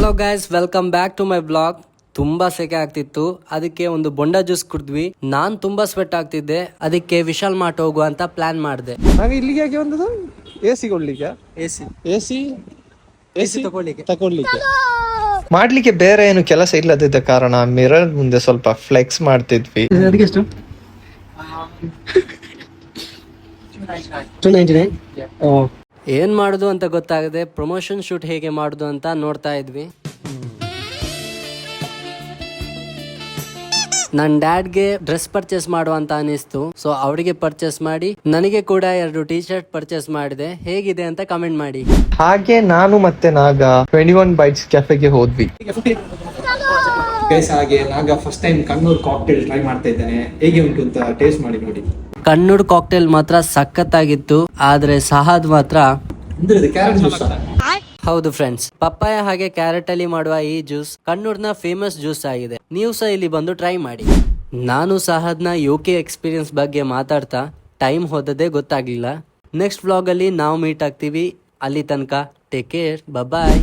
Hello guys, welcome back to my blog. ತುಂಬಾ ಸೆಕೆ ಆಗ್ತಿತ್ತು, ಅದಕ್ಕೆ ಒಂದು ಬೊಂಡ ಜ್ಯೂಸ್ ಕುಡಿದ್ವಿ. ನಾನ್ ತುಂಬಾ ಸ್ವೆಟ್ ಆಗ್ತಿದ್ದೆ, ಅದಕ್ಕೆ ವಿಶಾಲ್ ಮಾರ್ಟ್ ಹೋಗುವ ಅಂತ ಪ್ಲಾನ್ ಮಾಡಿದೆ. ಹಾಗೆ ಇಲ್ಲಿಗೆ ಯಾಕೆ ಬಂದದ್ದು? ಎಸಿ ಕೊಡ್ಲಿಕ್ಕೆ? ಎಸಿ ತಗೊಳ್ಳಿಕ್ಕೆ ಮಾಡ್ಲಿಕ್ಕೆ ಬೇರೆ ಏನು ಕೆಲಸ ಇಲ್ಲದಿದ್ದ ಕಾರಣ ಮಿರರ್ ಮುಂದೆ ಸ್ವಲ್ಪ ಫ್ಲೆಕ್ಸ್ ಮಾಡ್ತಿದ್ವಿ. ಏನ್ ಮಾಡುದು ಅಂತ ಗೊತ್ತಾಗದೆ ಪ್ರಮೋಷನ್ ಶೂಟ್ ಹೇಗೆ ಮಾಡುದು ಅಂತ ನೋಡ್ತಾ ಇದ್ವಿ. ನನ್ ಡ್ಯಾಡ್ಗೆ ಡ್ರೆಸ್ ಪರ್ಚೇಸ್ ಮಾಡುವ ಅಂತ ಅನಿಸ್ತು, ಸೊ ಅವರಿಗೆ ಪರ್ಚೇಸ್ ಮಾಡಿ ನನಗೆ ಕೂಡ 2 ಟೀ ಶರ್ಟ್ ಪರ್ಚೇಸ್ ಮಾಡಿದೆ. ಹೇಗಿದೆ ಅಂತ ಕಮೆಂಟ್ ಮಾಡಿ. ಹಾಗೆ ನಾನು ಮತ್ತೆ ನಾಗ 21 ಬೈಟ್ಸ್ ಕೆಫೆಗೆ ಹೋದ್ವಿ. ಹಾಗೆ ನಾಗ first time Kannur cocktail try ಮಾಡ್ತಾ ಇದ್ದೇನೆ, ಹೇಗೆ ಉಂಟು ಅಂತ ಟೇಸ್ಟ್ ಮಾಡಿ ನೋಡಿ. ಕಣ್ಣೂರ್ ಕಾಕ್ಟೇಲ್ ಮಾತ್ರ ಸಖತ್ತಾಗಿತ್ತು, ಆದ್ರೆ ಸಹಾದ್ ಮಾತ್ರ ಹೌದು ಫ್ರೆಂಡ್ಸ್, ಪಪ್ಪಾಯ ಹಾಗೆ ಕ್ಯಾರೆಟ್ ಅಲ್ಲಿ ಮಾಡುವ ಈ ಜ್ಯೂಸ್ ಕಣ್ಣೂರ್ನ ಫೇಮಸ್ ಜ್ಯೂಸ್ ಆಗಿದೆ. ನೀವು ಸಹ ಇಲ್ಲಿ ಬಂದು ಟ್ರೈ ಮಾಡಿ. ನಾನು ಸಹದ್ನ UK ಎಕ್ಸ್ಪೀರಿಯನ್ಸ್ ಬಗ್ಗೆ ಮಾತಾಡ್ತಾ ಟೈಮ್ ಹೋದದೇ ಗೊತ್ತಾಗ್ಲಿಲ್ಲ. ನೆಕ್ಸ್ಟ್ ವ್ಲಾಗ್ ಅಲ್ಲಿ ನಾವು ಮೀಟ್ ಆಗ್ತೀವಿ. ಅಲ್ಲಿ ತನಕ ಟೇಕ್ ಕೇರ್, ಬಾಯ್.